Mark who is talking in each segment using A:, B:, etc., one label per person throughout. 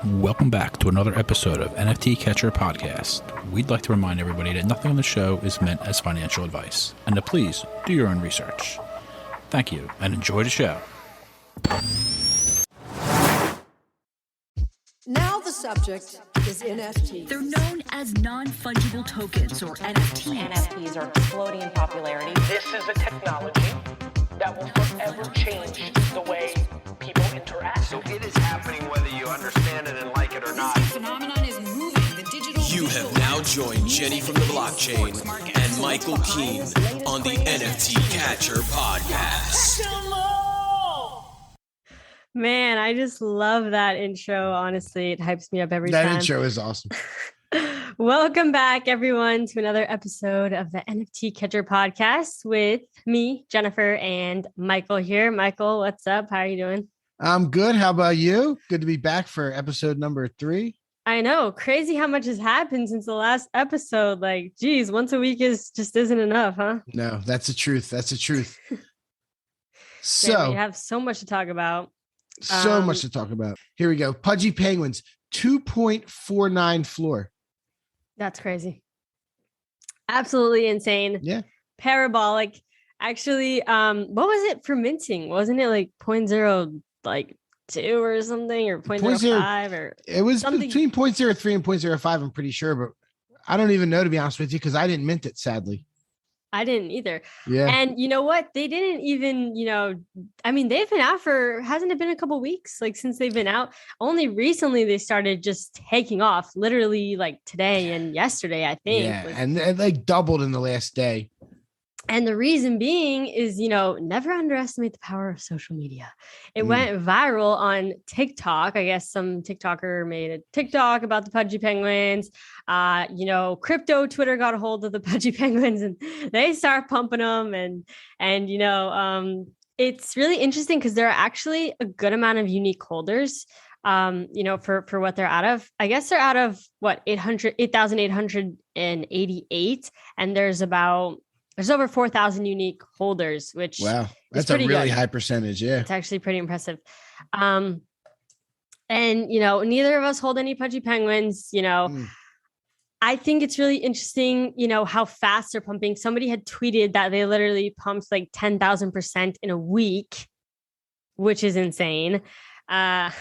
A: Welcome back to another episode of NFT Catcher Podcast. We'd like to remind everybody that nothing on the show is meant as financial advice, and to please do your own research. Thank you, and enjoy the show.
B: Now the subject is NFTs.
C: They're known as non-fungible tokens, or NFTs.
D: NFTs are exploding in popularity.
E: This is a technology that will forever change the way people interact.
F: So it is happening whether you understand it and like it or not.
G: This phenomenon is moving. The digital.
H: You have now joined Jenny from the blockchain and Michael Keene on the NFT Catcher Podcast.
I: Man, I just love that intro. Honestly, it hypes me up every time.
J: That intro is awesome.
I: Welcome back, everyone, to another episode of the NFT Catcher Podcast with me, Jennifer, and Michael here. Michael, what's up? How are you doing?
J: I'm good. How about you? Good to be back for episode number 3.
I: I know. Crazy how much has happened since the last episode. Like, geez, once a week just isn't enough, huh?
J: No, that's the truth. That's the truth. So
I: Man, we have so much to talk about.
J: So much to talk about. Here we go. Pudgy Penguins, 2.49 floor.
I: That's crazy. Absolutely insane.
J: Yeah.
I: Parabolic. Actually, what was it for minting? Wasn't it like 0.0 like 2 or something, or 0.05 or
J: it was
I: something
J: between 0.03 and 0.05, I'm pretty sure, but I don't even know, to be honest with you, because I didn't mint it, sadly.
I: I didn't either.
J: Yeah.
I: And you know what? They didn't even, I mean, they've been out for, hasn't it been a couple weeks? Like since they've been out, only recently they started just taking off, literally like today and yesterday, I think.
J: Yeah. And like doubled in the last day.
I: And the reason being is, never underestimate the power of social media. It went viral on TikTok. I guess some TikToker made a TikTok about the Pudgy Penguins. Crypto Twitter got a hold of the Pudgy Penguins and they start pumping them. And it's really interesting because there are actually a good amount of unique holders, for what they're out of. I guess they're out of 8,888. And there's over 4,000 unique holders, which
J: that's a really high percentage. Yeah,
I: it's actually pretty impressive. And neither of us hold any Pudgy Penguins. I think it's really interesting, how fast they're pumping. Somebody had tweeted that they literally pumped like 10,000% in a week, which is insane. I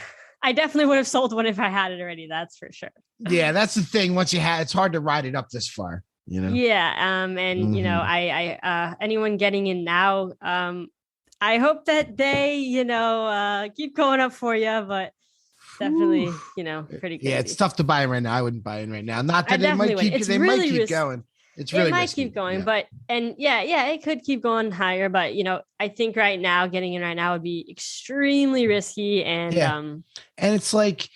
I: definitely would have sold one if I had it already. That's for sure.
J: Yeah, that's the thing. Once you had, it's hard to ride it up this far.
I: Yeah. I anyone getting in now, I hope that they, keep going up for you, but definitely, pretty crazy.
J: Yeah, it's tough to buy in right now. I wouldn't buy in right now. Not that they might keep going. It's really
I: might
J: risky.
I: keep going, but it could keep going higher. But I think right now getting in right now would be extremely risky. And
J: and it's like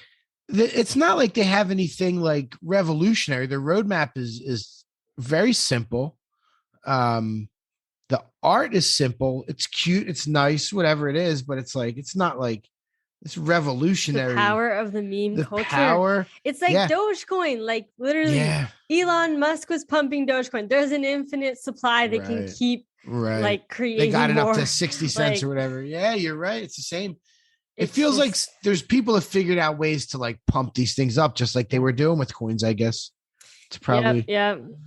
J: it's not like they have anything like revolutionary. Their roadmap is very simple. The art is simple. It's cute. It's nice, whatever it is, but it's like, it's not like it's revolutionary.
I: The power of the meme culture. It's like Dogecoin, like literally Elon Musk was pumping Dogecoin. There's an infinite supply that can keep like creating.
J: They got it
I: more,
J: up to 60 cents or whatever. Yeah, you're right. It's the same. It feels like there's people have figured out ways to like pump these things up, just like they were doing with coins, I guess. It's probably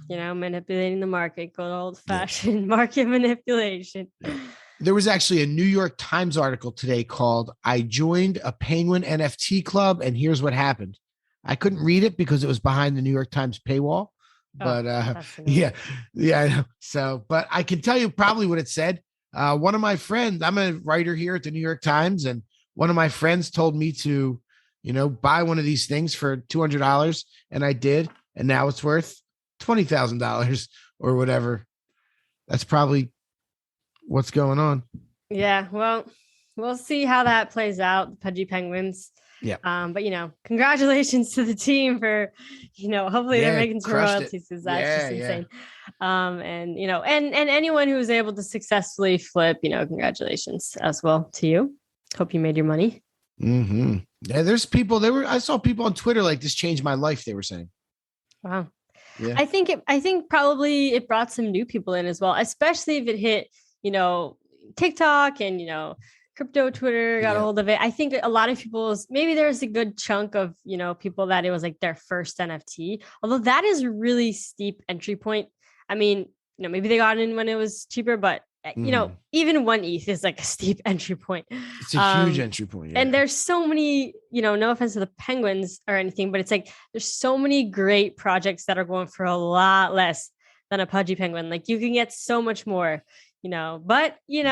I: manipulating the market, good old fashioned market manipulation.
J: There was actually a New York Times article today called "I Joined a Penguin NFT Club and Here's What Happened." I couldn't read it because it was behind the New York Times paywall, but I know. So, but I can tell you probably what it said. One of my friends, I'm a writer here at the New York Times, and one of my friends told me to, buy one of these things for $200, and I did. And now it's worth $20,000 or whatever. That's probably what's going on.
I: Yeah, well, we'll see how that plays out. The Pudgy Penguins.
J: Yeah.
I: But congratulations to the team for, hopefully they're making some royalties because that's just insane. And anyone who was able to successfully flip, congratulations as well to you. Hope you made your money.
J: Mm-hmm. Yeah, there's people. I saw people on Twitter like, this changed my life. They were saying.
I: Wow.
J: Yeah.
I: I think probably it brought some new people in as well, especially if it hit, TikTok and, crypto Twitter got a
J: Yeah.
I: hold of it. I think a lot of people's, maybe there's a good chunk of, people that it was like their first NFT, although that is a really steep entry point. I mean, maybe they got in when it was cheaper, but even 1 ETH is like a steep entry point.
J: It's a huge entry point. Yeah.
I: And there's so many, no offense to the penguins or anything, but it's like, there's so many great projects that are going for a lot less than a Pudgy penguin. Like you can get so much more. But you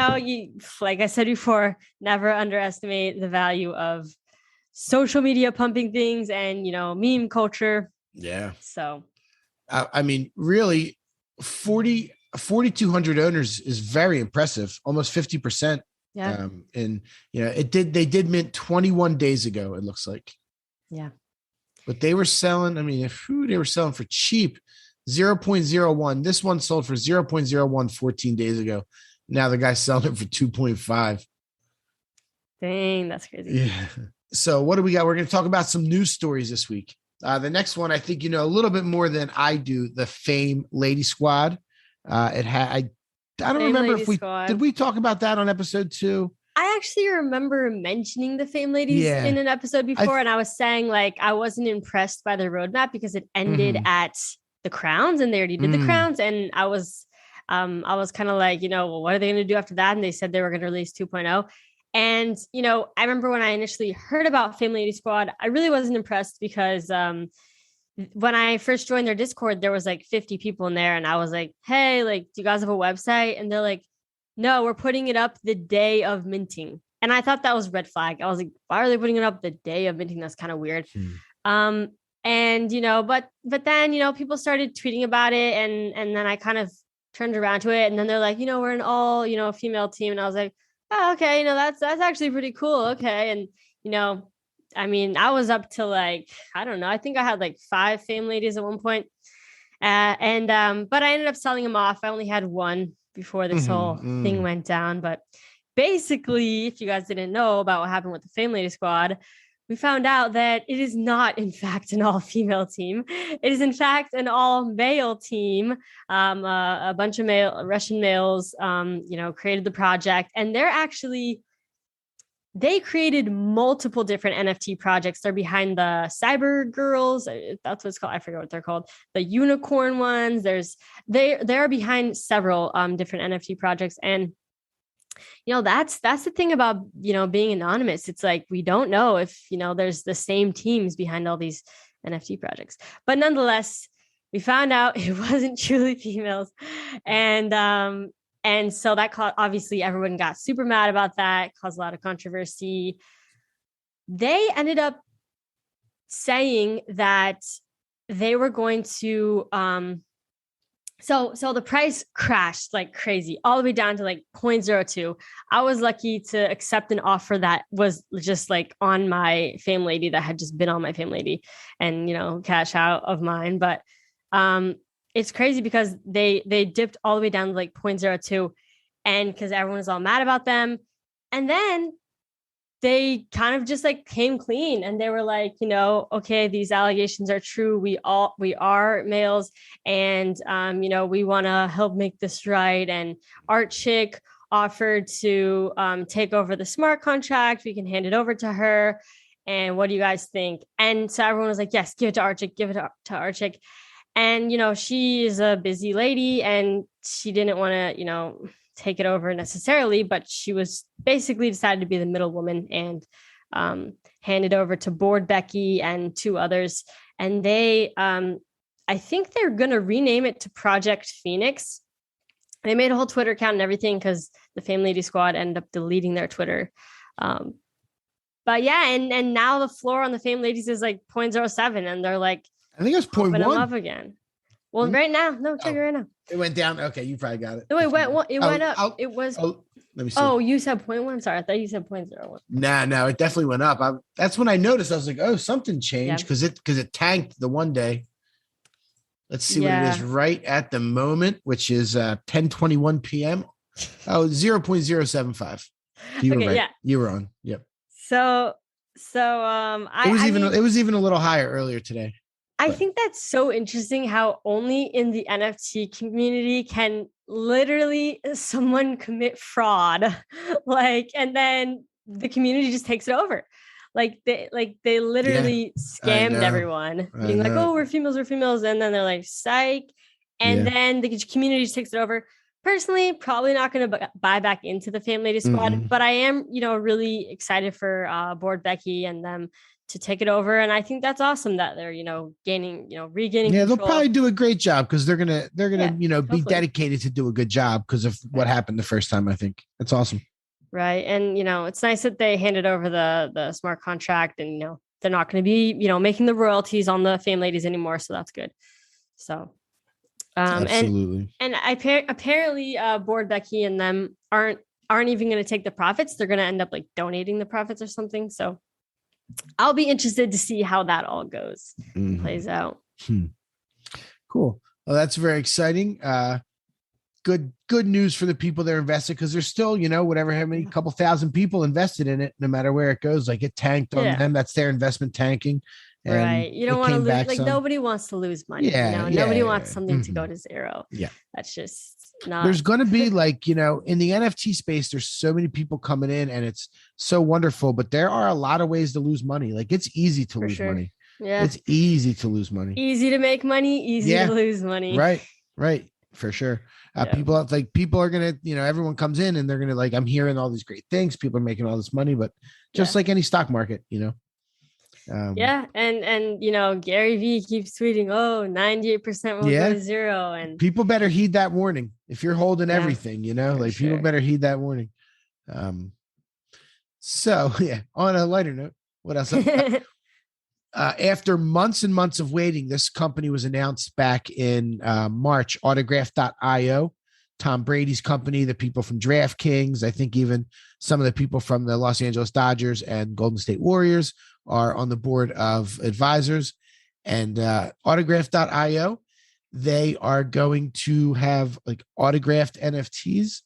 I: like I said before, never underestimate the value of social media pumping things and meme culture.
J: Yeah.
I: So
J: I mean, really 4,200 owners is very impressive, almost 50%.
I: Yeah.
J: And they did mint 21 days ago, it looks like.
I: Yeah.
J: But they were selling, they were selling for cheap. 0.01. This one sold for 0.01 14 days ago. Now the guy's selling it for 2.5.
I: Dang, that's crazy.
J: Yeah. So what do we got? We're going to talk about some news stories this week. The next one, I think you know a little bit more than I do. The Fame Lady Squad. I don't remember if did we talk about that on episode 2.
I: I actually remember mentioning the Fame Ladies in an episode before, and I was saying like I wasn't impressed by the roadmap because it ended at the crowns and they already did the crowns, and I was kind of like, well, what are they going to do after that? And they said they were going to release 2.0. And, I remember when I initially heard about Fame Lady Squad, I really wasn't impressed because when I first joined their Discord, there was like 50 people in there. And I was like, hey, like, do you guys have a website? And they're like, no, we're putting it up the day of minting. And I thought that was red flag. I was like, why are they putting it up the day of minting? That's kind of weird. And, but then, people started tweeting about it and then I kind of turned around to it and then they're like, we're an all, female team. And I was like, oh, okay. That's actually pretty cool. Okay. And, I was up to like, I don't know. I think I had like 5 Fame Ladies at one point. But I ended up selling them off. I only had one before this whole thing went down. But basically, if you guys didn't know about what happened with the Fame Lady Squad, we found out that it is not, in fact, an all-female team. It is, in fact, an all-male team. A bunch of Russian males, created the project. And they created multiple different NFT projects. They're behind the Cyber Girls. That's what it's called. I forget what they're called. The unicorn ones. They're behind several different NFT projects. And that's the thing about, being anonymous. It's like, we don't know if, there's the same teams behind all these NFT projects, but nonetheless, we found out it wasn't truly females. And so that obviously everyone got super mad about that, caused a lot of controversy. They ended up saying that they were going to, So the price crashed like crazy, all the way down to like 0.02. I was lucky to accept an offer that was just like on my Fame Lady that had just been on my Fame Lady and, cash out of mine. But it's crazy because they dipped all the way down to like 0.02 and because everyone was all mad about them. And then they kind of just like came clean and they were like, okay, these allegations are true. We are males and, we want to help make this right. And Art Chick offered to take over the smart contract. We can hand it over to her. And what do you guys think? And so everyone was like, yes, give it to Art Chick, give it to Art Chick. And, she is a busy lady and she didn't want to, take it over necessarily, but she was basically decided to be the middle woman and hand it over to Board Becky and 2 others. And they, I think they're going to rename it to Project Phoenix. They made a whole Twitter account and everything because the Fame Lady Squad ended up deleting their Twitter. But yeah, and now the floor on the Fame Ladies is like 0.07 and they're like,
J: I think it's 0.1
I: up again. Well, right now, no, check it right now.
J: It went down. Okay, you probably got it.
I: No, it went up. It was.
J: Let me see.
I: Oh, you said 0.1. Sorry, I thought you said 0.01.
J: No, it definitely went up. That's when I noticed. I was like, oh, something changed because it tanked the one day. Let's see what it is right at the moment, which is 10:21 p.m. Oh, 0.075. You were right. Yeah. You were on. Yep.
I: So
J: it was even a little higher earlier today.
I: I think that's so interesting how only in the NFT community can literally someone commit fraud, like, and then the community just takes it over. They literally scammed everyone, being like, "Oh, we're females," and then they're like, "Psych," and then the community just takes it over. Personally, probably not going to buy back into the Fam Lady Squad, but I am, really excited for Board Becky and them to take it over, and I think that's awesome that they're, regaining
J: Yeah,
I: control.
J: they'll probably do a great job because they're gonna be dedicated to do a good job because of what happened the first time. I think that's awesome.
I: Right. And, it's nice that they handed over the smart contract and, they're not going to be, making the royalties on the Fam Ladies anymore. So that's good. So,
J: absolutely.
I: And apparently Board Becky and them aren't even going to take the profits. They're going to end up like donating the profits or something. So I'll be interested to see how that all goes, plays out.
J: Cool. Well, that's very exciting. Good news for the people that are invested because there's still, how many couple thousand people invested in it, no matter where it goes. Like it tanked on them. That's their investment tanking. And
I: right. You don't want to lose. Like nobody wants to lose money. Nobody wants something to go to zero.
J: Yeah.
I: That's just not.
J: There's going to be in the NFT space, there's so many people coming in and it's so wonderful, but there are a lot of ways to lose money. Like it's easy to lose money.
I: Yeah.
J: It's easy to lose money.
I: Easy to make money, easy to lose money.
J: Right. For sure. People are going to, everyone comes in and they're going to I'm hearing all these great things. People are making all this money, but just like any stock market,
I: and Gary Vee keeps tweeting, 98% will go to zero. And
J: people better heed that warning. If you're holding everything, people better heed that warning. So on a lighter note, what else? After months and months of waiting, this company was announced back in March, Autograph.io, Tom Brady's company, the people from DraftKings, I think even some of the people from the Los Angeles Dodgers and Golden State Warriors are on the board of advisors. And Autograph.io, they are going to have autographed NFTs.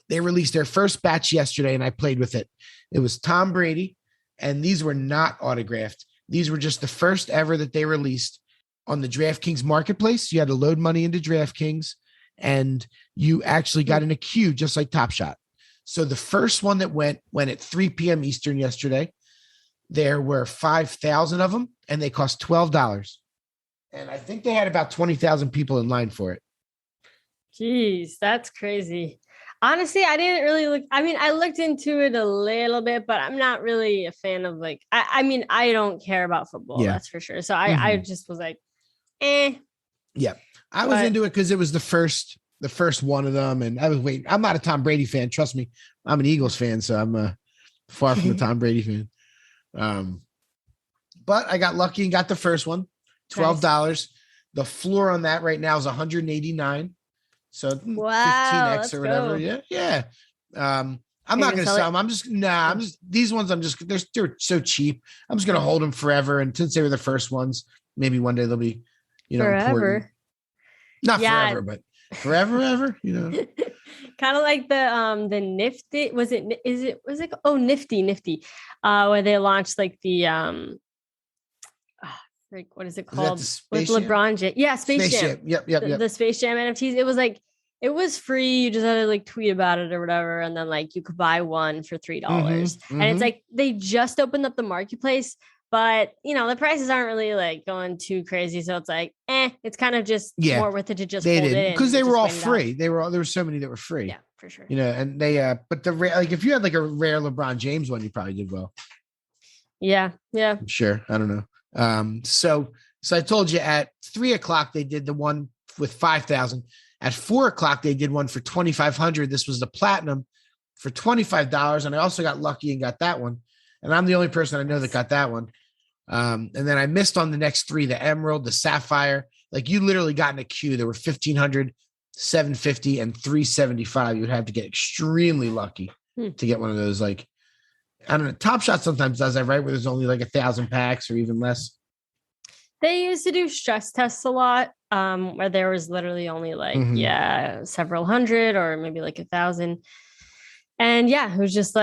J: They released their first batch yesterday and I played with it. It was Tom Brady. And these were not autographed. These were just the first ever that they released on the DraftKings marketplace. You had to load money into DraftKings and you actually got in a queue just like Top Shot. So the first one that went at 3 p.m. Eastern yesterday. There were 5,000 of them and they cost $12. And I think they had about 20,000 people in line for it.
I: Jeez, that's crazy. Honestly, I didn't really look. I mean, I looked into it a little bit, but I'm not really a fan of I don't care about football. That's for sure. So I just was like,
J: Yeah. I was into it because it was the first one of them. And I was waiting. I'm not a Tom Brady fan. Trust me. I'm an Eagles fan. So I'm far from a Tom Brady fan. But I got lucky and got the first one, $12. Nice. The floor on that right now is $189. So 15x or whatever. Go. Yeah. I'm not going to sell them. I'm just these ones. They're so cheap. I'm just going to hold them forever. And since they were the first ones, maybe one day they'll be,
I: forever.
J: Important. Not forever, but forever, ever,
I: Kind of like the Nifty. Was it Nifty, where they launched the what is it called with LeBron James? Yeah, Space Jam.
J: Yep.
I: The Space Jam NFTs. It was free. You just had to tweet about it or whatever, and then you could buy one for $3. And it's they just opened up the marketplace, but the prices aren't really going too crazy. So it's it's kind of just more worth it to just hold it
J: because they were all free. There were so many that were free.
I: Yeah, for sure.
J: And they but the if you had a rare LeBron James one, you probably did well.
I: Yeah.
J: I'm sure. I don't know. So I told you at 3:00 they did the one with 5,000. At 4:00 they did one for 2,500. This was the platinum for $25, and I also got lucky and got that one. And I'm the only person I know that got that one. And then I missed on the next three: the emerald, the sapphire. You literally got in a queue. There were 1,500, 750, and 375. You would have to get extremely lucky to get one of those. I don't know. Top Shot sometimes does that, right? Where there's only 1,000 packs or even less.
I: They used to do stress tests a lot, where there was literally only several hundred or maybe 1,000. And it was just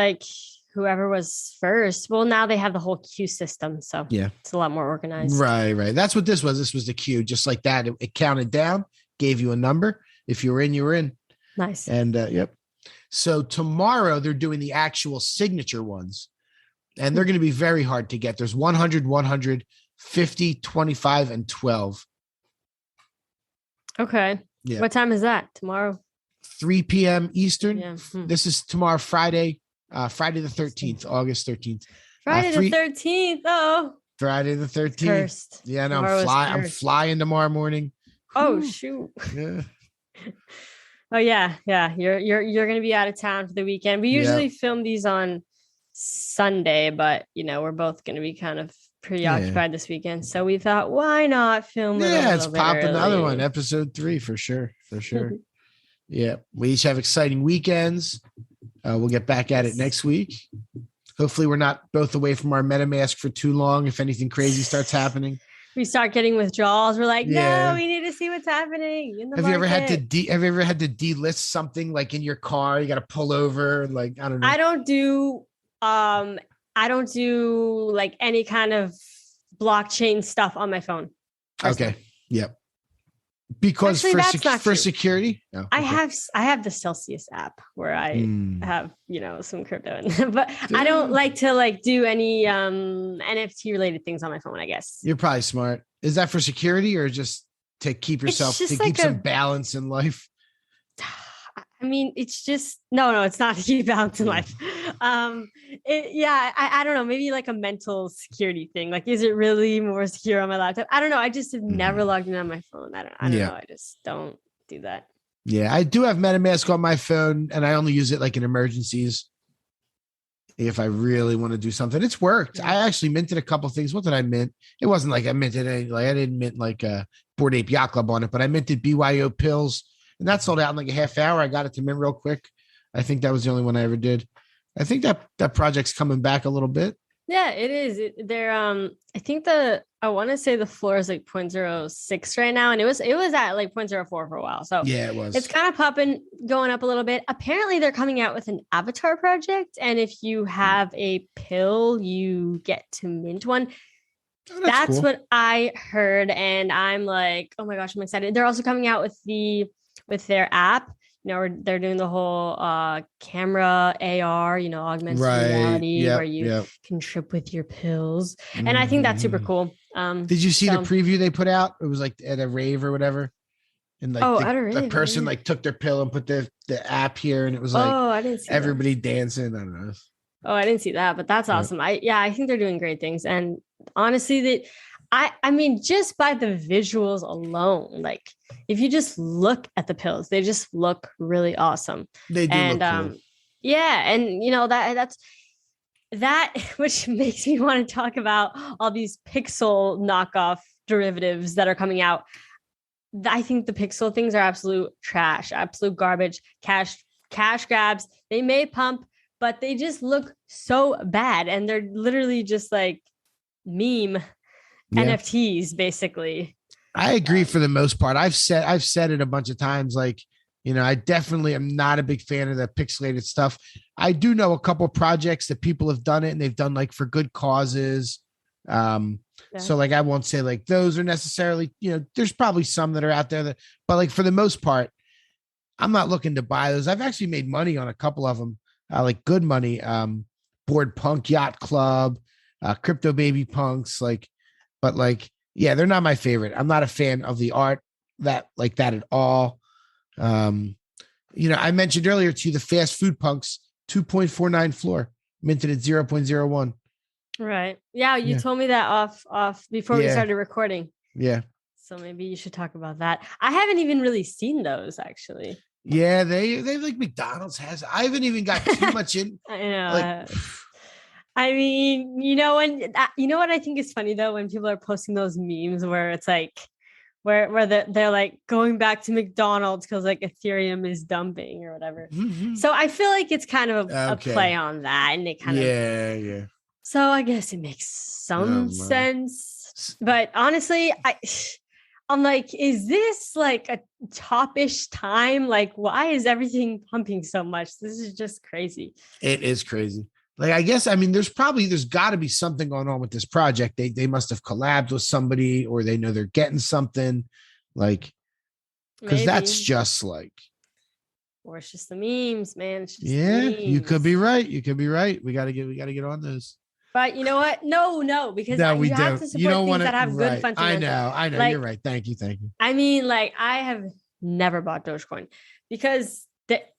I: whoever was first. Well, now they have the whole queue system. So it's a lot more organized.
J: Right. That's what this was. This was the queue. Just like that. It counted down, gave you a number. If you were in, you were in.
I: Nice.
J: And yep. So tomorrow they're doing the actual signature ones, and they're going to be very hard to get. There's 100, 100, 50, 25, and 12.
I: Okay.
J: Yeah.
I: What time is that tomorrow?
J: 3 p.m. Eastern.
I: Yeah.
J: This is tomorrow, Friday the 13th, August 13th.
I: Friday the 13th. Oh.
J: Friday the 13th.
I: Cursed.
J: Yeah, no, I'm
I: Tomorrow
J: flying tomorrow morning.
I: Oh,
J: Whew.
I: shoot.
J: Yeah.
I: Oh yeah. You're gonna be out of town for the weekend. We usually film these on Sunday, but we're both gonna be kind of preoccupied this weekend. So we thought, why not film it?
J: Yeah, it's popping
I: early.
J: another one, episode 3 for sure. Yeah. We each have exciting weekends. We'll get back at it next week. Hopefully we're not both away from our MetaMask for too long if anything crazy starts happening.
I: We start getting withdrawals. We're like, no, we need to see what's happening in the
J: Have
I: market.
J: you ever had to delist something like in your car? You got to pull over, like, I don't know.
I: I don't do like any kind of blockchain stuff on my phone.
J: Okay. Yep. Because
I: actually,
J: for security,
I: I have the Celsius app where I have some crypto in, but I don't like to do any NFT related things on my phone. I guess
J: you're probably smart. Is that for security or just to keep yourself keep some balance in life?
I: I mean, it's just no, it's not to keep balance in life. I don't know, maybe like a mental security thing. Like, is it really more secure on my laptop? I don't know. I just have never logged in on my phone. I don't know. I just don't do that.
J: Yeah, I do have MetaMask on my phone, and I only use it like in emergencies. If I really want to do something, it's worked. I actually minted a couple things. What did I mint? It wasn't like I minted any, like I didn't mint like a Bored Ape Yacht Club on it, but I minted BYOPills. And that sold out in like a half hour. I got it to mint real quick. I think that was the only one I ever did. I think that project's coming back a little bit.
I: Yeah, it is. I think I want to say the floor is like 0.06 right now. And it was at like 0.04 for a while. So
J: yeah, it was.
I: It's kind of popping, going up a little bit. Apparently they're coming out with an avatar project. And if you have a pill, you get to mint one. Oh, that's cool. What I heard. And I'm like, oh my gosh, I'm excited. They're also coming out with their app. They're doing the whole camera AR, augmented reality, where you can trip with your pills. And I think that's super cool.
J: Did you see the preview they put out? It was like at a rave or whatever. And like the person like took their pill and put the app here, and it was like
I: I didn't see
J: everybody dancing. I don't know.
I: Oh, I didn't see that, but that's awesome. I think they're doing great things. And honestly, I mean, just by the visuals alone, like if you just look at the pills, they just look really awesome.
J: They do look cool.
I: Yeah. And that's which makes me want to talk about all these pixel knockoff derivatives that are coming out. I think the pixel things are absolute trash, absolute garbage, cash grabs. They may pump, but they just look so bad. And they're literally just like meme NFTs, basically.
J: I agree for the most part. I've said it a bunch of times. Like, I definitely am not a big fan of the pixelated stuff. I do know a couple of projects that people have done it, and they've done like for good causes. So like, I won't say like those are necessarily, there's probably some that are out there but like for the most part, I'm not looking to buy those. I've actually made money on a couple of them, like good money. Bored Punk Yacht Club, Crypto Baby Punks, but yeah, they're not my favorite. I'm not a fan of the art that at all. I mentioned earlier to you the fast food punks 2.49 floor minted at 0.01.
I: Right. Yeah. You told me that off before we started recording.
J: Yeah.
I: So maybe you should talk about that. I haven't even really seen those actually.
J: Yeah. They like McDonald's has, I haven't even got too much in.
I: I know. I mean, what I think is funny though, when people are posting those memes where it's like, where they're like going back to McDonald's because like Ethereum is dumping or whatever. Mm-hmm. So I feel like it's kind of a play on that, and it kind of
J: yeah.
I: So I guess it makes some sense, but honestly, I'm like, is this like a top-ish time? Like, why is everything pumping so much? This is just crazy.
J: It is crazy. Like, I guess, I mean, there's got to be something going on with this project. They must have collabed with somebody, or they know they're getting something. Like, Because that's
I: Maybe.
J: just like,
I: Or it's just the memes, man. It's just the
J: yeah, you could be
I: memes.
J: right. You could be right. We gotta get on those.
I: But you know what? No, because
J: No, we
I: you have
J: don't.
I: to
J: You
I: support
J: don't
I: things
J: want to.
I: that have good
J: Right.
I: fundamentals.
J: I know.
I: Like,
J: You're right. Thank you.
I: I mean, like, I have never bought Dogecoin because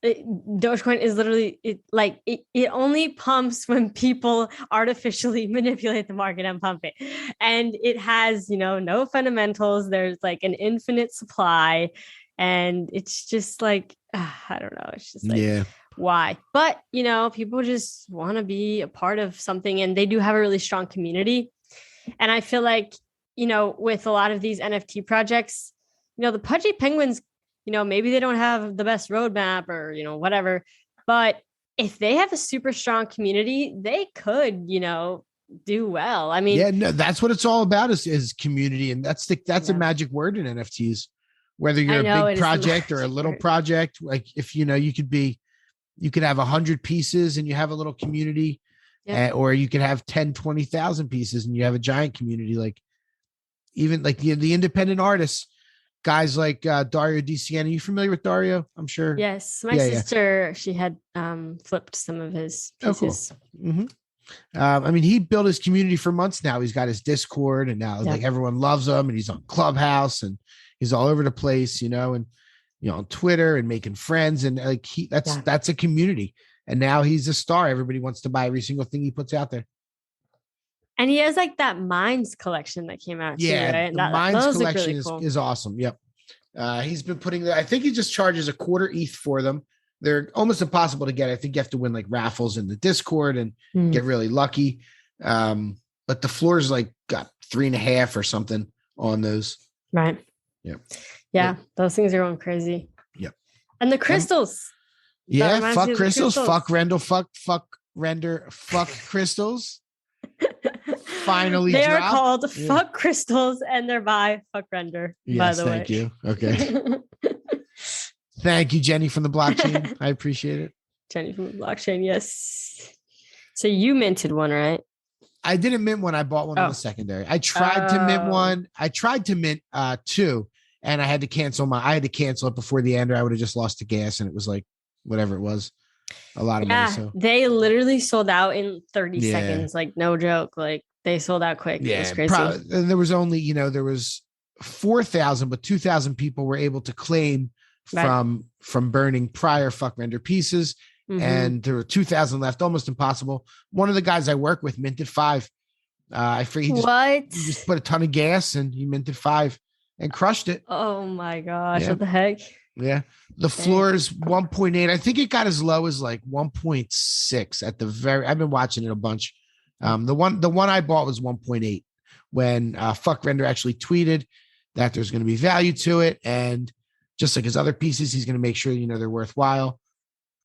I: Dogecoin is literally it only pumps when people artificially manipulate the market and pump it, and it has no fundamentals. There's like an infinite supply, and it's just like I don't know. It's just like,
J: Yeah.
I: why? But people just want to be a part of something, and they do have a really strong community. And I feel like with a lot of these NFT projects, the Pudgy Penguins, maybe they don't have the best roadmap or whatever, but if they have a super strong community, they could do well. I mean,
J: yeah, no, that's what it's all about is community, and that's a magic word in NFTs. Whether you're a big project or a little project, like if you could have 100 pieces and you have a little community, or you could have 10, 20,000 pieces and you have a giant community. Like even like the independent artists, guys like Dario DCN. Are you familiar with Dario? I'm sure.
I: Yes, my sister, she had flipped some of his pieces.
J: Oh, cool. Mm-hmm. I mean, he built his community for months now. He's got his Discord, and now like everyone loves him, and he's on Clubhouse, and he's all over the place, and on Twitter and making friends, and like that's a community. And now he's a star. Everybody wants to buy every single thing he puts out there.
I: And he has like that Mines collection that came out.
J: Yeah,
I: too, right?
J: The Mines collection
I: really cool.
J: is awesome. Yep. He's been putting I think he just charges a quarter ETH for them. They're almost impossible to get. I think you have to win like raffles in the Discord and get really lucky. But the floor is like got 3.5 or something on those.
I: Right.
J: Yep.
I: Yeah. Those things are going crazy.
J: Yep.
I: And the crystals.
J: Yeah. Fuck crystals. Fuck Rendell. Fuck render. Fuck crystals. Finally
I: they
J: dropped.
I: Are called Fuck Crystals, and they're by Fvckrender.
J: Yes,
I: by the way.
J: Thank you. Okay. Thank you, Jenny from the blockchain. I appreciate it.
I: Jenny from the blockchain. Yes. So you minted one, right?
J: I didn't mint one. I bought one on the secondary. I tried to mint one. I tried to mint two, and I had to cancel it before the end, or I would have just lost the gas, and it was like whatever it was. A lot of money. So
I: they literally sold out in 30 seconds. Like no joke. Like they sold out quick. Yeah, it was crazy.
J: And there was only, there was 4,000, but 2,000 people were able to claim from burning prior Fvckrender pieces. And there were 2,000 left. Almost impossible. One of the guys I work with minted 5. I forget. He just put a ton of gas and he minted 5 and crushed it.
I: Oh my gosh. What the heck?
J: Yeah. The floor is 1.8. I think it got as low as like 1.6 at the I've been watching it a bunch. The one I bought was 1.8 when Fvckrender actually tweeted that there's going to be value to it. And just like his other pieces, he's going to make sure, they're worthwhile.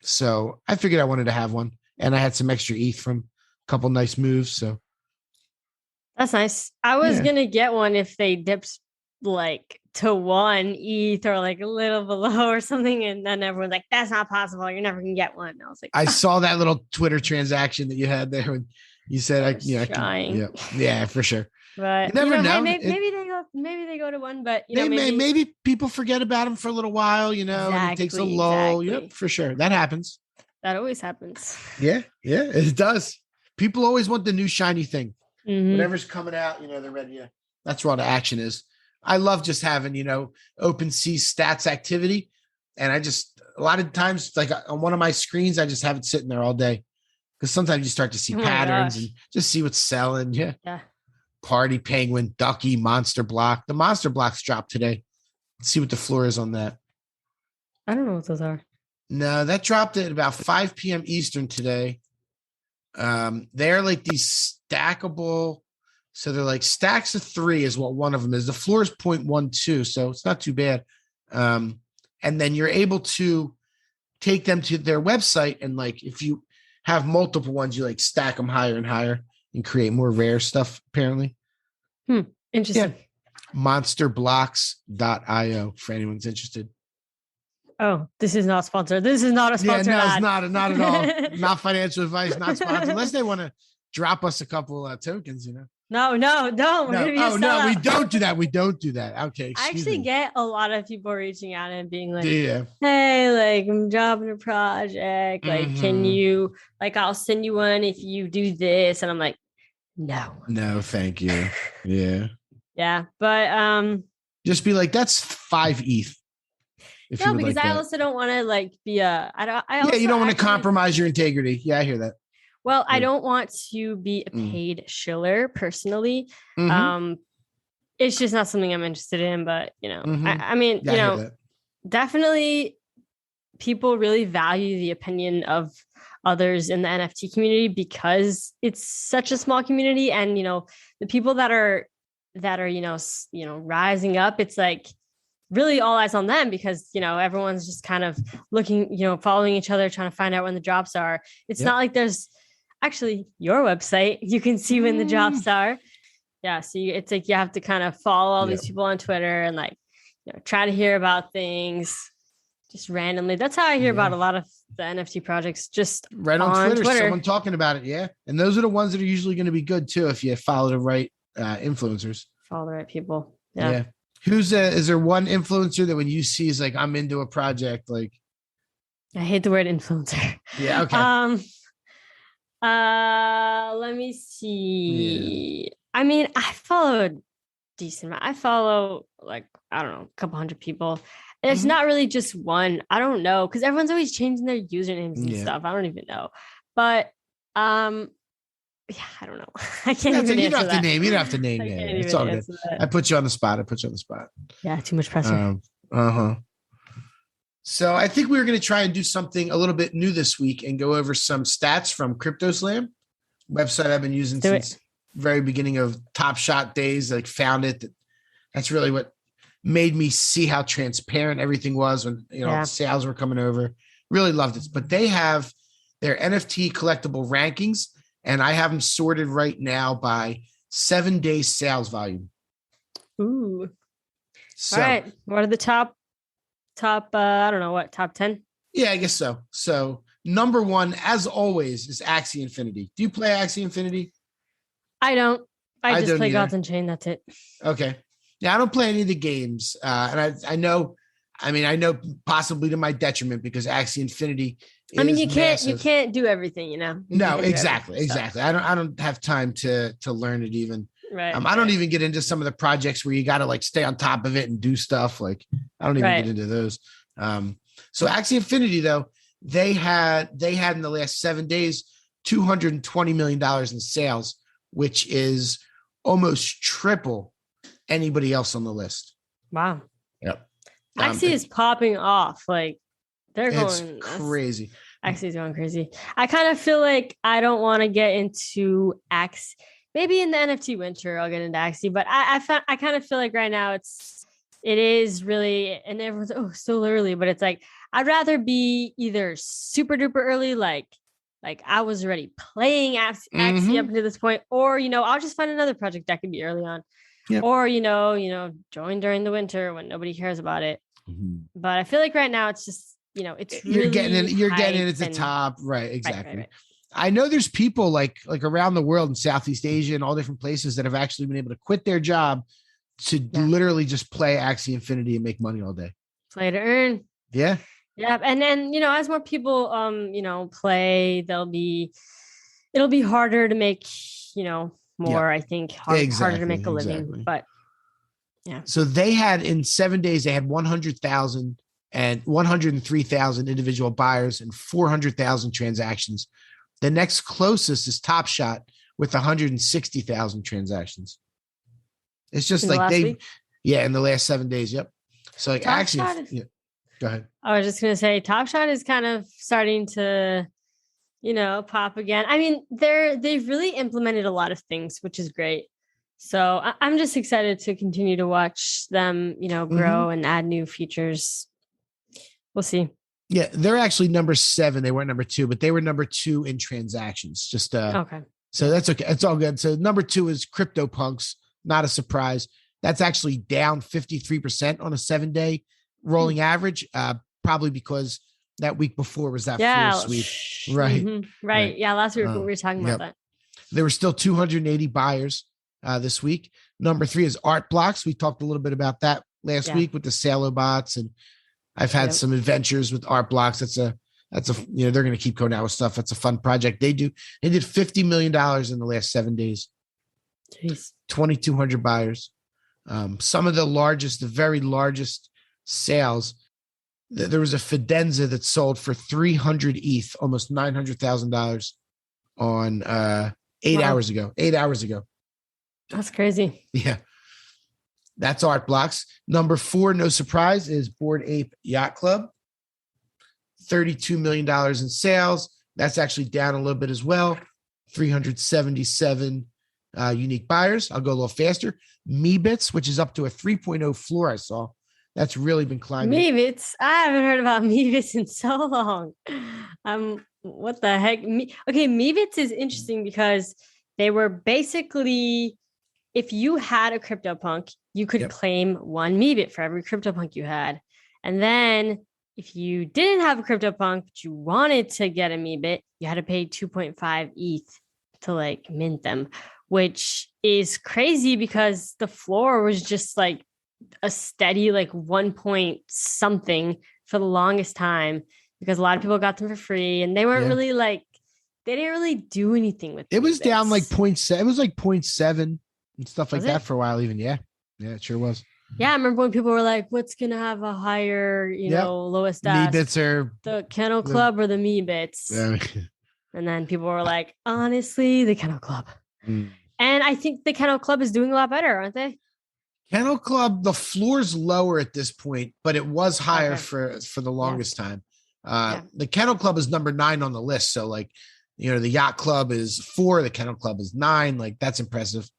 J: So I figured I wanted to have one, and I had some extra ETH from a couple nice moves. So
I: that's nice. I was going to get one if they dipped like to 1 ETH or like a little below or something, and then everyone's like, that's not possible, you're never gonna get one. And I was like,
J: I saw that little Twitter transaction that you had there when you said yeah, for sure.
I: But
J: you never know.
I: Hey, maybe they go to 1, but
J: maybe people forget about them for a little while, and it takes a lull. Yep, for sure. That happens.
I: That always happens.
J: Yeah, it does. People always want the new shiny thing. Whatever's coming out, they're ready. That's where all the action is. I love just having, OpenSea stats activity. And a lot of times, like on one of my screens, I just have it sitting there all day. Because sometimes you start to see patterns and just see what's selling. Yeah. Party Penguin, Ducky, Monster Block. The Monster Blocks dropped today. Let's see what the floor is on that.
I: I don't know what those are.
J: No, that dropped at about 5 p.m. Eastern today. They're like these stackable. So they're like stacks of 3 is what one of them is. The floor is 0.12, so it's not too bad. And then you're able to take them to their website, and like if you have multiple ones, you like stack them higher and higher and create more rare stuff, apparently.
I: Interesting.
J: Yeah. Monsterblocks.io for anyone's interested.
I: Oh, this is not sponsored. This is not a sponsor.
J: Yeah, no, it's not at all. Not financial advice, not sponsored. Unless they want to drop us a couple tokens,
I: No, don't. We're
J: No.
I: gonna be a
J: Oh no, we
I: sellout.
J: don't do that. We don't do that. Okay.
I: I
J: Excuse
I: actually
J: me.
I: get a lot of people reaching out and being like,
J: Yeah.
I: hey, like I'm dropping a project. Like, can
J: Mhm.
I: you, like, I'll send you one if you do this. And I'm like, no.
J: No, thank you. Yeah.
I: Yeah. But
J: Just be like, that's 5 ETH. If you
I: no,
J: would
I: because
J: like
I: I
J: that.
I: also don't want to like be a I also
J: Yeah, you don't want to
I: actually-
J: compromise your integrity. Yeah, I hear that.
I: Well, I
J: Yeah.
I: don't want to be a paid shiller personally.
J: Mhm.
I: It's just not something I'm interested in, but you know,
J: Mhm.
I: I mean,
J: Yeah,
I: you
J: I hear
I: know,
J: that.
I: definitely people really value the opinion of others in the NFT community because it's such a small community. And, you know, the people that are, rising up, it's like really all eyes on them because, you know, everyone's just kind of looking, you know, following each other, trying to find out when the drops are. It's not like there's actually your website. You can see when the drops are. Yeah. So it's like you have to kind of follow all these people on Twitter and like, you know, try to hear about things just randomly. That's how I hear about a lot of the NFT projects, just
J: Right on Twitter, someone talking about it. Yeah. And those are the ones that are usually going to be good too if you follow the right influencers.
I: Follow the right people.
J: Yeah. Is there one influencer that when you see is like, I'm into a project, like
I: I hate the word influencer.
J: Yeah, okay.
I: Let me see. I mean, I followed decent amount. I follow like, I don't know, a couple hundred people. It's not really just one. I don't know. Because everyone's always changing their usernames and stuff. I don't even know. But yeah, I don't know. I can't even
J: you don't
I: answer
J: have to
I: that.
J: name. You don't have to name. Yeah, it's all good. I put you on the spot.
I: Yeah, too much pressure.
J: So I think we were going to try and do something a little bit new this week and go over some stats from Cryptoslam, website I've been using since very beginning of Top Shot days. Like found it. That's really what made me see how transparent everything was when sales were coming over. Really loved it. But they have their NFT collectible rankings, and I have them sorted right now by 7 days sales volume.
I: Ooh.
J: So,
I: all right. What are the top I don't know what, top 10?
J: Yeah, I guess so. So number one, as always, is Axie Infinity. Do you play Axie Infinity?
I: I don't. I just play
J: either.
I: Gods Unchained. That's it.
J: Okay. Yeah, I don't play any of the games. And I know possibly to my detriment because Axie Infinity is
I: you can't do everything, you know?
J: No, exactly. I don't have time to learn it even.
I: Right.
J: I don't even get into some of the projects where you got to like stay on top of it and do stuff. Like I don't even get into those. So Axie Infinity though, they had in the last 7 days, $220 million in sales, which is almost triple anybody else on the list.
I: Wow.
J: Yep.
I: Axie is popping off. Like they're going
J: crazy.
I: Axie's going crazy. I kind of feel like I don't want to get into Axie. Maybe in the NFT winter, I'll get into Axie, but I kind of feel like right now it is really, and everyone's so early, but it's like I'd rather be either super duper early, like I was already playing Axie up to this point, or I'll just find another project that could be early on, or join during the winter when nobody cares about it. But I feel like right now it's just it's really
J: you're getting in at the top, right? Exactly.
I: Right.
J: I know there's people like around the world in Southeast Asia and all different places that have actually been able to quit their job to literally just play Axie Infinity and make money all day.
I: Play to earn.
J: Yeah.
I: Yeah. And then, as more people, play, it'll be harder to make, more, I think harder to make a living, but yeah.
J: So they had in 7 days, they had 100,000 and 103,000 individual buyers and 400,000 transactions. The next closest is Top Shot with 160,000 transactions. It's just in the last 7 days. Yep. So like actually, go ahead.
I: I was just going to say Top Shot is kind of starting to, pop again. I mean, they've really implemented a lot of things, which is great. So I'm just excited to continue to watch them, grow and add new features. We'll see.
J: Yeah, they're actually number 7. They weren't number 2, but they were number 2 in transactions. Just
I: okay.
J: So that's okay. It's all good. So number 2 is CryptoPunks. Not a surprise. That's actually down 53% on a 7-day rolling average. Probably because that week before was that full sweep. Right.
I: Right. Yeah. Last week we were talking about that.
J: There were still 280 buyers this week. Number 3 is Art Blocks. We talked a little bit about that last week with the Salo bots, and I've had some adventures with Art Blocks. That's a they're going to keep going out with stuff. That's a fun project. They did $50 million in the last 7 days.
I: Jeez.
J: 2,200 buyers. Some of the very largest sales. There was a Fidenza that sold for 300 ETH, almost $900,000 on 8 hours ago. 8 hours ago.
I: That's crazy.
J: Yeah. That's Art Blocks. Number 4, no surprise, is Bored Ape Yacht Club. $32 million in sales. That's actually down a little bit as well. 377 unique buyers. I'll go a little faster. Meebits, which is up to a 3.0 floor I saw. That's really been climbing.
I: Meebits. I haven't heard about Meebits in so long. What the heck? Meebits is interesting because they were basically, if you had a CryptoPunk, you could claim 1 Meebit for every CryptoPunk you had. And then if you didn't have a CryptoPunk, but you wanted to get a Meebit, you had to pay 2.5 ETH to like mint them, which is crazy because the floor was just like a steady like 1 point something for the longest time, because a lot of people got them for free and they weren't really like, they didn't really do anything with
J: it. Was
I: Meebits.
J: down like 0.7. It was like 0.7 and stuff like that for a while even. Yeah, it sure was.
I: Yeah, I remember when people were like, what's going to have a higher, lowest ask?
J: Meebits are
I: the Kennel Club or the Meebits? And then people were like, honestly, the Kennel Club. And I think the Kennel Club is doing a lot better, aren't they?
J: Kennel Club, the floor's lower at this point, but it was higher for the longest time. The Kennel Club is number 9 on the list. So like, the Yacht Club is 4, the Kennel Club is 9. Like that's impressive.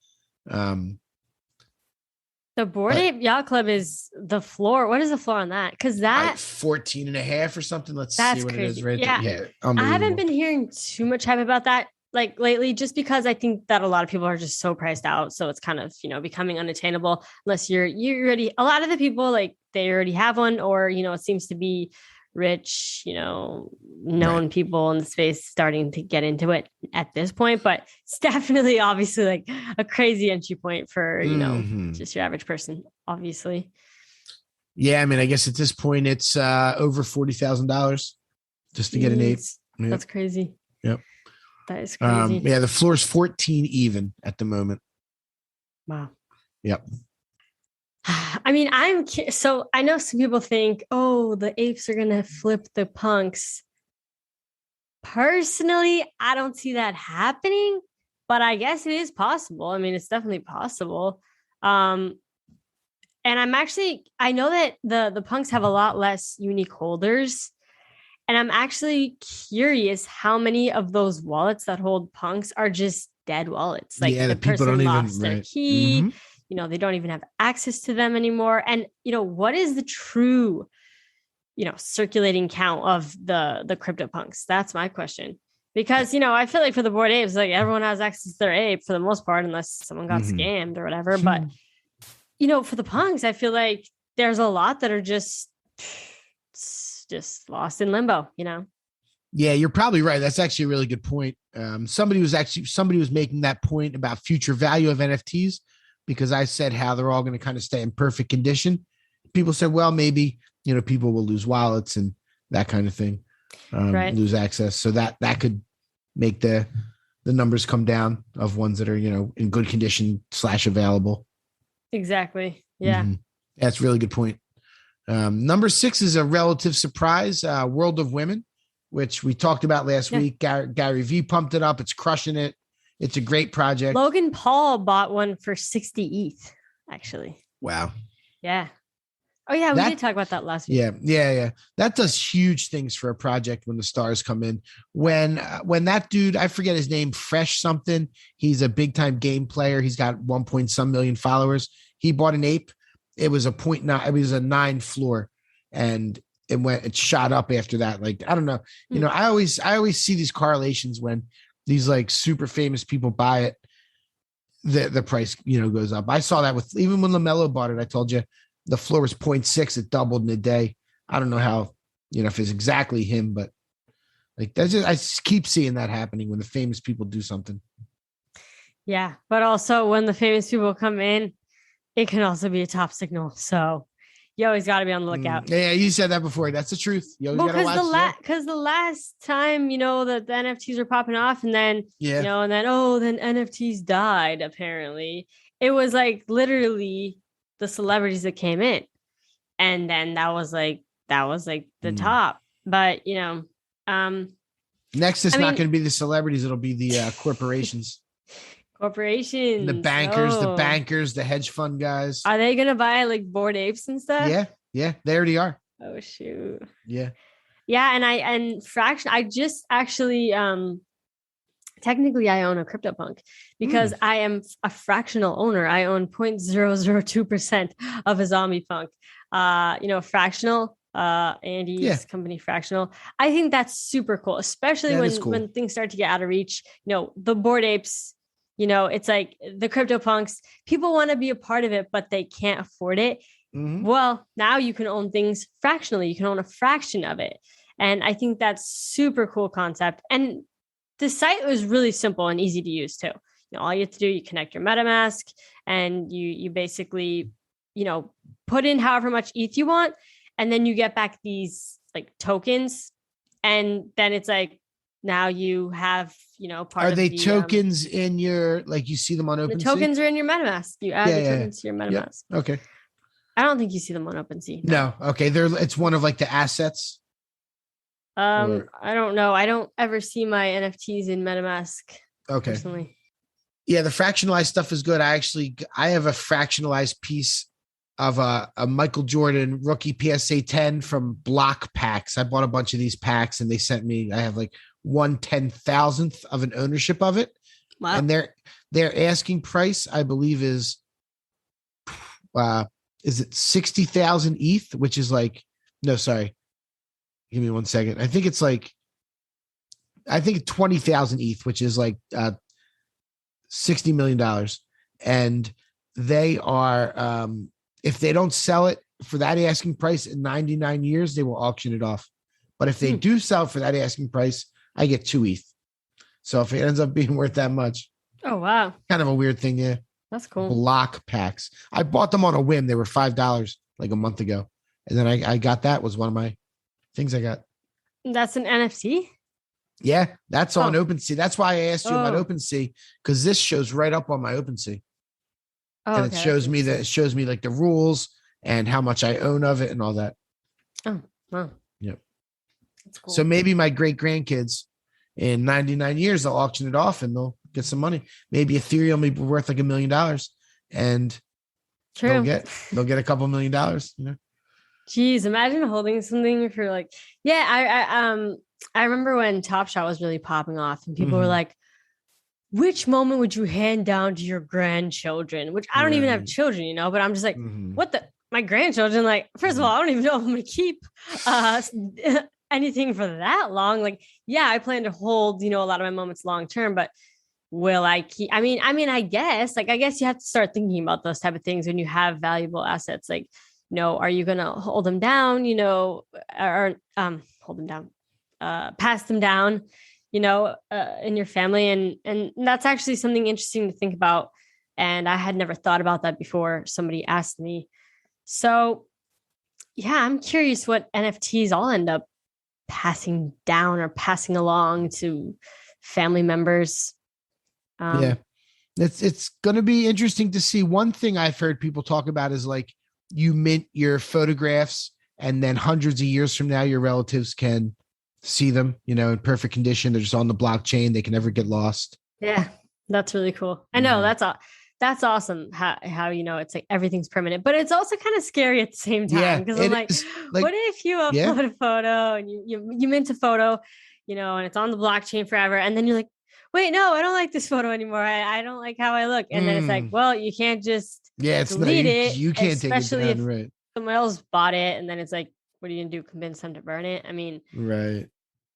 I: The Bored Ape Yacht Club is the floor. What is the floor on that? Because that
J: like 14.5 or something. Let's see what
I: crazy.
J: it is right
I: there.
J: Yeah.
I: I haven't been hearing too much hype about that like lately, just because I think that a lot of people are just so priced out. So it's kind of, becoming unattainable unless you're already, a lot of the people like they already have one, or, it seems to be rich, known people in the space starting to get into it at this point. But it's definitely obviously like a crazy entry point for, just your average person, obviously.
J: Yeah. I mean, I guess at this point it's over $40,000 just to get an ape. Yep.
I: That's crazy.
J: Yep.
I: That is crazy.
J: The floor is 14 even at the moment.
I: Wow.
J: Yep.
I: I mean, so I know some people think, oh, the apes are going to flip the punks. Personally, I don't see that happening, but I guess it is possible. I mean, it's definitely possible. And I know that the punks have a lot less unique holders. And I'm actually curious how many of those wallets that hold punks are just dead wallets. Like the person lost their key. They don't even have access to them anymore. And, what is the true, circulating count of the CryptoPunks? That's my question. Because, I feel like for the Bored Apes, like everyone has access to their ape for the most part, unless someone got scammed or whatever. But, for the punks, I feel like there's a lot that are just lost in limbo,
J: Yeah, you're probably right. That's actually a really good point. Somebody was making that point about future value of NFTs, because I said how they're all going to kind of stay in perfect condition. People said, well, maybe, people will lose wallets and that kind of thing, lose access. So that could make the numbers come down of ones that are, in good condition / available.
I: Exactly. Yeah.
J: That's a really good point. Number 6 is a relative surprise, World of Women, which we talked about last week. Gary V pumped it up. It's crushing it. It's a great project.
I: Logan Paul bought one for 60 ETH, actually.
J: Wow.
I: Yeah. Oh, yeah. We did talk about that last week.
J: Yeah. That does huge things for a project when the stars come in. When that dude, I forget his name, Fresh something, he's a big time game player. He's got 1 point some million followers. He bought an ape. It was a 0.9. It was a 9 floor, and it shot up after that. Like, I don't know. I always see these correlations when these like super famous people buy it, the price, goes up. I saw that even when LaMelo bought it. I told you the floor was 0.6. It doubled in a day. I don't know how, if it's exactly him, but like I just keep seeing that happening when the famous people do something.
I: Yeah. But also when the famous people come in, it can also be a top signal. So you always got to be on the lookout.
J: Yeah, you said that before. That's the truth. You always
I: Well,
J: got to watch.
I: because the last time, that the NFTs were popping off and then,
J: Yeah.
I: then NFTs died, apparently. It was like literally the celebrities that came in. And then that was like the top. But,
J: Next, it's not going to be the celebrities. It'll be the corporations.
I: Corporations.
J: The bankers, the hedge fund guys.
I: Are they going to buy like Bored Apes and stuff?
J: Yeah, they already are.
I: Oh, shoot.
J: Yeah.
I: Yeah, and Fraction, I just actually technically I own a CryptoPunk because I am a fractional owner. I own 0.002% of a zombie punk. Fractional, Andy's company Fractional. I think that's super cool, especially when things start to get out of reach. The Bored Apes, it's like the CryptoPunks, people want to be a part of it, but they can't afford it. Mm-hmm. Well, now you can own things fractionally. You can own a fraction of it. And I think that's super cool concept. And the site was really simple and easy to use too. All you have to do, you connect your MetaMask and you basically, put in however much ETH you want. And then you get back these like tokens. And then it's like, now you have, part
J: Are they tokens in your, like you see them on OpenSea?
I: The tokens are in your MetaMask. You add the tokens to your MetaMask.
J: Yep. Okay.
I: I don't think you see them on OpenSea.
J: No. Okay. It's one of like the assets.
I: I don't know. I don't ever see my NFTs in MetaMask.
J: Okay.
I: Personally.
J: Yeah, the fractionalized stuff is good. I have a fractionalized piece of a Michael Jordan rookie PSA 10 from block packs. I bought a bunch of these packs and they sent me, I have like 1/10,000th of an ownership of it.
I: Wow.
J: And their asking price, I believe is it 60,000 ETH, which is like, no, sorry. Give me 1 second. I think 20,000 ETH, which is like $60 million. And they are, if they don't sell it for that asking price in 99 years, they will auction it off. But if they do sell for that asking price, I get 2 ETH. So if it ends up being worth that much.
I: Oh, wow.
J: Kind of a weird thing. Yeah.
I: That's cool.
J: Block packs. I bought them on a whim. They were $5 like a month ago. And then I got that was one of my things I got.
I: That's an NFT?
J: Yeah, that's on OpenSea. That's why I asked you about OpenSea, because this shows right up on my OpenSea. And it shows me like the rules and how much I own of it and all that.
I: Oh, wow.
J: Yep.
I: That's cool.
J: So maybe my great grandkids in 99 years, they'll auction it off and they'll get some money. Maybe Ethereum will be worth like $1 million and they'll get a couple $1 million,
I: Jeez, imagine holding something for like, I remember when Top Shot was really popping off and people were like, which moment would you hand down to your grandchildren? Which I don't even have children, but I'm just like, my grandchildren, like, first of all, I don't even know if I'm going to keep anything for that long. Like, I plan to hold, a lot of my moments long-term, but will I keep, I mean, I guess you have to start thinking about those type of things when you have valuable assets. Like, are you going to hold them down, or hold them down, pass them down, in your family. And that's actually something interesting to think about. And I had never thought about that before somebody asked me. So I'm curious what NFTs I'll end up passing down or passing along to family members.
J: It's going to be interesting to see. One thing I've heard people talk about is like you mint your photographs and then hundreds of years from now, your relatives can see them, in perfect condition. They're just on the blockchain. They can never get lost.
I: Yeah, that's really cool. I know that's awesome. How it's like everything's permanent, but it's also kind of scary at the same time because I'm like, what if you upload a photo and you mint a photo, and it's on the blockchain forever, and then you're like, wait, no, I don't like this photo anymore. I don't like how I look, and then it's like, well, you can't just delete it.
J: You can't take it down, right?
I: Someone else bought it, and then it's like, what are you gonna do? Convince them to burn it? I mean,
J: right.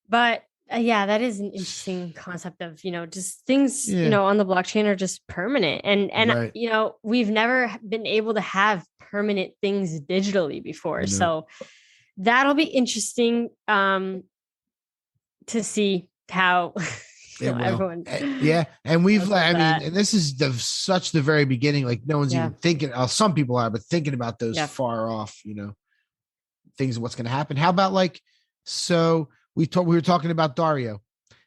I: But that is an interesting concept of, just things, on the blockchain are just permanent. And right. We've never been able to have permanent things digitally before. No. So that'll be interesting to see how
J: It will.
I: Everyone.
J: Yeah. And we've,
I: knows that.
J: and this is such the very beginning. Like no one's even thinking, some people are, but thinking about those far off, things, what's going to happen. How about so we were talking about Dario.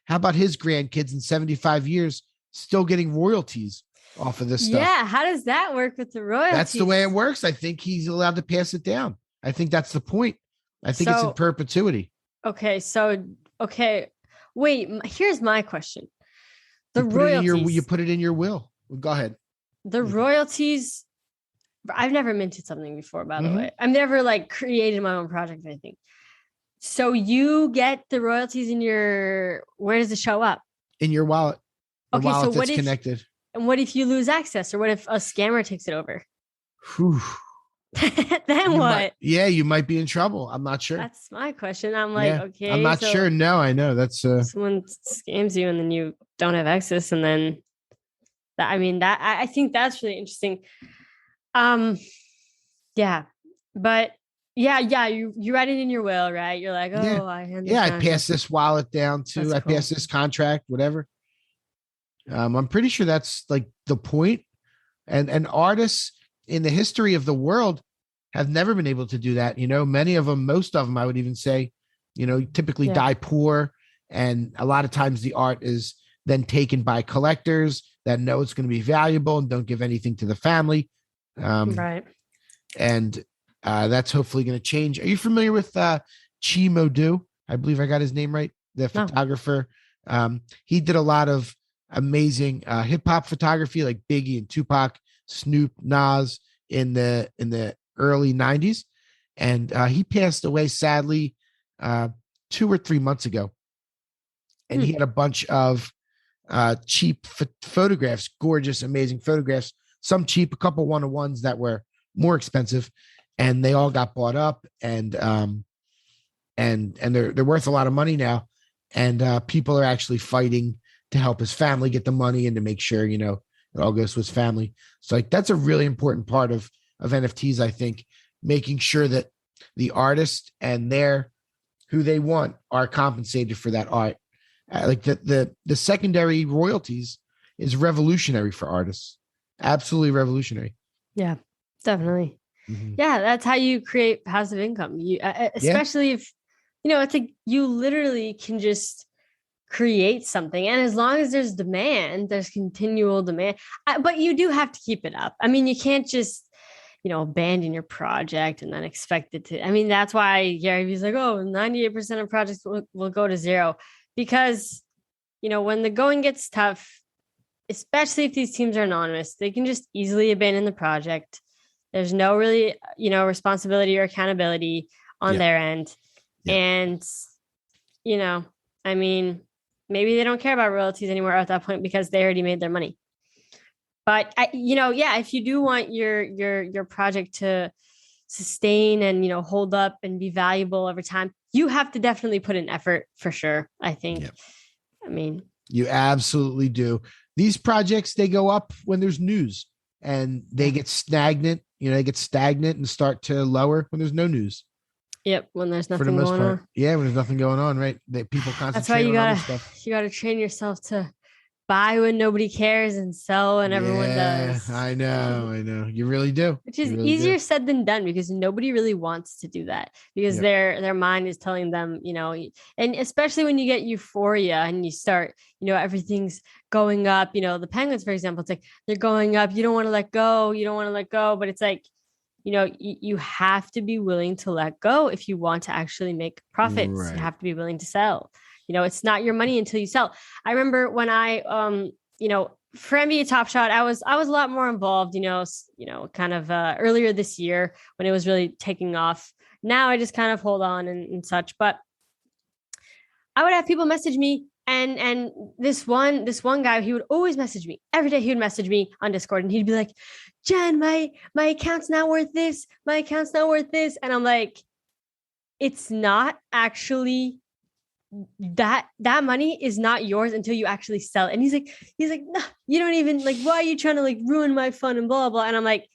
J: How about his grandkids in 75 years still getting royalties off of this stuff?
I: Yeah. How does that work with the royalties?
J: That's the way it works. I think he's allowed to pass it down. I think that's the point. I think it's in perpetuity.
I: Okay. Wait, here's my question. The
J: you
I: royalties.
J: You put it in your will. Go ahead.
I: The royalties. I've never minted something before, by the way. I've never created my own project or anything. So you get the royalties where does it show up? In your wallet. The wallet that's connected. And what if you lose access, or what if a scammer takes it over?
J: Whew.
I: Then what?
J: You might be in trouble. I'm not sure.
I: That's my question. I'm okay.
J: I'm not sure. No, I know that's
I: someone scams you and then you don't have access, and then I think that's really interesting. Yeah, but you write it in your will, right? You're like, I
J: pass this wallet down to, I pass this contract, whatever. I'm pretty sure that's the point. And artists in the history of the world have never been able to do that. Many of them, most of them, I would even say, typically die poor. And a lot of times the art is then taken by collectors that know it's going to be valuable and don't give anything to the family.
I: Right.
J: And that's hopefully going to change. Are you familiar with Chi Modu? I believe I got his name right. The photographer. He did a lot of amazing hip hop photography, like Biggie and Tupac, Snoop, Nas in the early 90s. And he passed away sadly 2 or 3 months ago. And he had a bunch of cheap photographs, gorgeous, amazing photographs, some cheap, a couple one-on-ones that were more expensive, and they all got bought up, and they're worth a lot of money now. And people are actually fighting to help his family get the money and to make sure, it all goes to his family. So that's a really important part of NFTs, I think, making sure that the artist and who they want are compensated for that art. The secondary royalties is revolutionary for artists. Absolutely revolutionary.
I: Yeah, definitely. Mm-hmm. Yeah, that's how you create passive income. You, especially if, it's you literally can just create something. And as long as there's demand, there's continual demand, but you do have to keep it up. You can't just, abandon your project and then expect it to, that's why Gary Vee's like, 98% of projects will go to zero, because, when the going gets tough, especially if these teams are anonymous, they can just easily abandon the project. There's no really, responsibility or accountability on their end. And, maybe they don't care about royalties anymore at that point because they already made their money. But, if you do want your project to sustain and, hold up and be valuable over time, you have to definitely put in effort for sure, I think. Yep.
J: You absolutely do. These projects, they go up when there's news, and they get stagnant, they get stagnant and start to lower when there's no news.
I: Yep. When there's nothing going on.
J: Yeah. When there's nothing going on, right. That people concentrate.
I: That's why you gotta train yourself to buy when nobody cares and sell when everyone does.
J: I know. You really do.
I: Which is easier said than done, because nobody really wants to do that, because their mind is telling them, and especially when you get euphoria and you start, everything's going up, the Penguins, for example, it's like they're going up. You don't want to let go. But it's like, you have to be willing to let go if you want to actually make profits. Right. You have to be willing to sell. It's not your money until you sell. I remember when I, for NBA Top Shot, I was a lot more involved, kind of earlier this year when it was really taking off. Now I just kind of hold on and such, but I would have people message me, and this one guy, he would always message me every day. He would message me on Discord, and he'd be like, "Jen, my account's not worth this. My account's not worth this." And I'm like, it's not actually. That money is not yours until you actually sell it. And he's like, no, you don't even why are you trying to ruin my fun and blah, blah. And I'm like,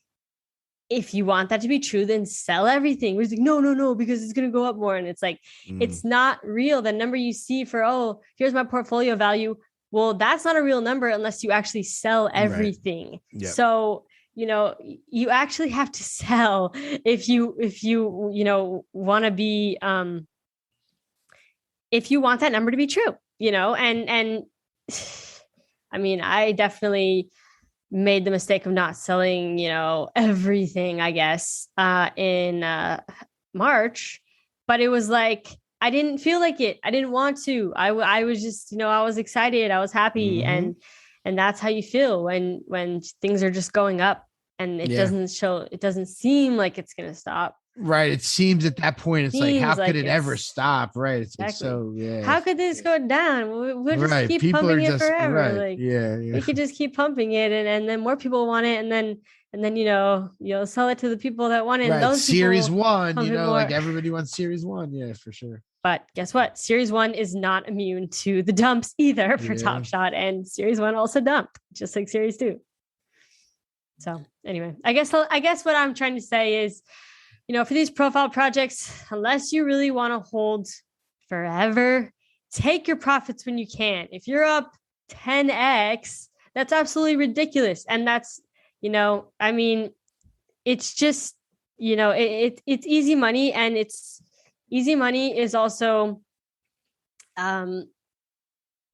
I: if you want that to be true, then sell everything. He's like, no, because it's going to go up more. And it's like, it's not real. The number you see for, here's my portfolio value, Well, that's not a real number unless you actually sell everything.
J: Right. Yep.
I: So, you actually have to sell if you want to be, if you want that number to be true, and I mean, I definitely made the mistake of not selling, everything, I guess, in March, but it was like, I didn't feel like it. I didn't want to. I was just, I was excited. I was happy. And that's how you feel when things are just going up and it doesn't seem like it's going to stop.
J: Right. It seems at that point, it's like, how could it ever stop? Right. It's
I: exactly.
J: So, yeah.
I: How could this go down? We'll just keep people pumping it forever.
J: Right.
I: Like, we could just keep pumping it and then more people want it. And then, you'll sell it to the people that want it.
J: Right.
I: And those
J: Series one,
I: more.
J: like everybody wants Series 1. Yeah, for sure.
I: But guess what? Series 1 is not immune to the dumps either for Top Shot, and Series 1 also dumped, just like Series 2. So anyway, I guess what I'm trying to say is, for these profile projects, unless you really want to hold forever, take your profits when you can. If you're up 10x, that's absolutely ridiculous. And that's, I mean, it's just, it's easy money, and easy money is also,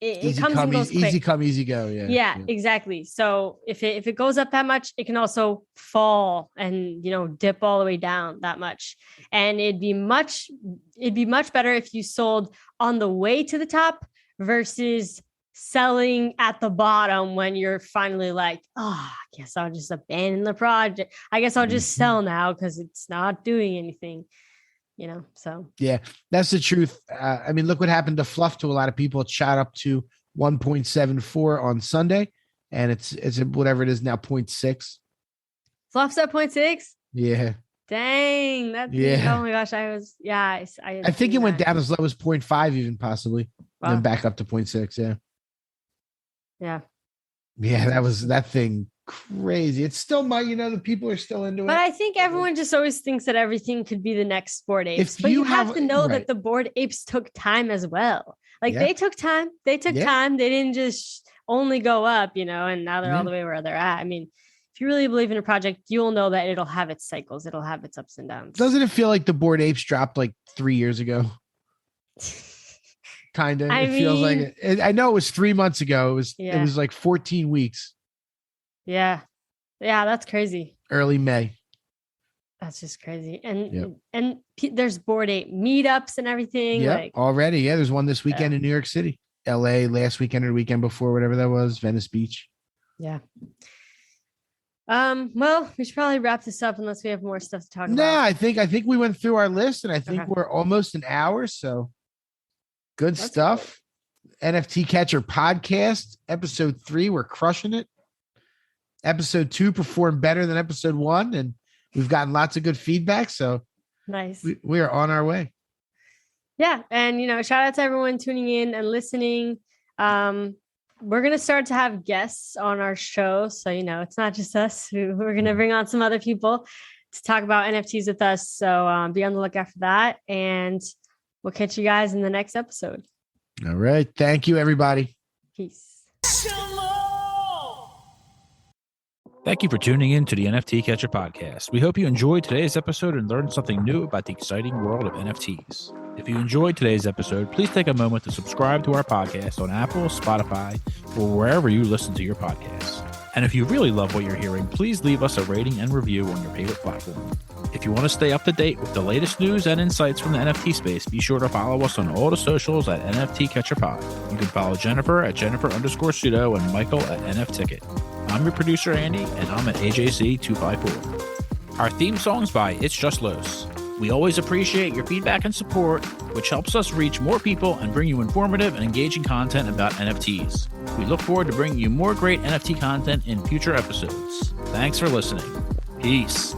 I: it comes and goes quick.
J: Easy come, easy go.
I: Yeah, exactly. So if it goes up that much, it can also fall and, dip all the way down that much. And it'd be much better if you sold on the way to the top versus selling at the bottom when you're finally like, I guess I'll just abandon the project. I guess I'll just sell now because it's not doing anything. So
J: yeah, that's the truth. I mean, look what happened to Fluff to a lot of people. It shot up to 1.74 on Sunday, and it's whatever it is now, 0.6.
I: Fluff's at 0.6.
J: Yeah.
I: Dang. That's oh my gosh. I
J: think it went down as low as 0.5, even possibly, and then back up to 0.6. Yeah.
I: Yeah.
J: Yeah, that thing. Crazy. It's still the people are still into it.
I: But I think everyone just always thinks that everything could be the next Bored Apes. But you have to know that the Bored Apes took time as well. Like they took time. They didn't just only go up, and now they're all the way where they're at. I mean, if you really believe in a project, you'll know that it'll have its cycles. It'll have its ups and downs.
J: Doesn't it feel like the Bored Apes dropped like 3 years ago? Kind of. It feels like it. I know it was 3 months ago. It was like 14 weeks.
I: Yeah. Yeah. That's crazy.
J: Early May.
I: That's just crazy. And there's Bored Ape meetups and everything.
J: Yeah. Already. Yeah. There's one this weekend in New York City, LA last weekend or the weekend before, whatever that was, Venice Beach.
I: Yeah. Well, we should probably wrap this up unless we have more stuff to talk about.
J: No, I think we went through our list, and I think we're almost an hour. So good stuff. Cool. NFT Catcher Podcast, episode 3. We're crushing it. Episode 2 performed better than episode 1, and we've gotten lots of good feedback. So
I: nice.
J: We are on our way.
I: Yeah. And, shout out to everyone tuning in and listening. We're going to start to have guests on our show. So, it's not just us. We're going to bring on some other people to talk about NFTs with us. So be on the lookout for that. And we'll catch you guys in the next episode.
J: All right. Thank you, everybody.
I: Peace.
A: Thank you for tuning in to the NFT Catcher Podcast. We hope you enjoyed today's episode and learned something new about the exciting world of NFTs. If you enjoyed today's episode, please take a moment to subscribe to our podcast on Apple, Spotify, or wherever you listen to your podcasts. And if you really love what you're hearing, please leave us a rating and review on your favorite platform. If you want to stay up to date with the latest news and insights from the NFT space, be sure to follow us on all the socials at NFT Catcher Pod. You can follow Jennifer at Jennifer_Sutto and Michael at NFTicket. I'm your producer, Andy, and I'm at AJC254. Our theme song's by It's Just Los. We always appreciate your feedback and support, which helps us reach more people and bring you informative and engaging content about NFTs. We look forward to bringing you more great NFT content in future episodes. Thanks for listening. Peace.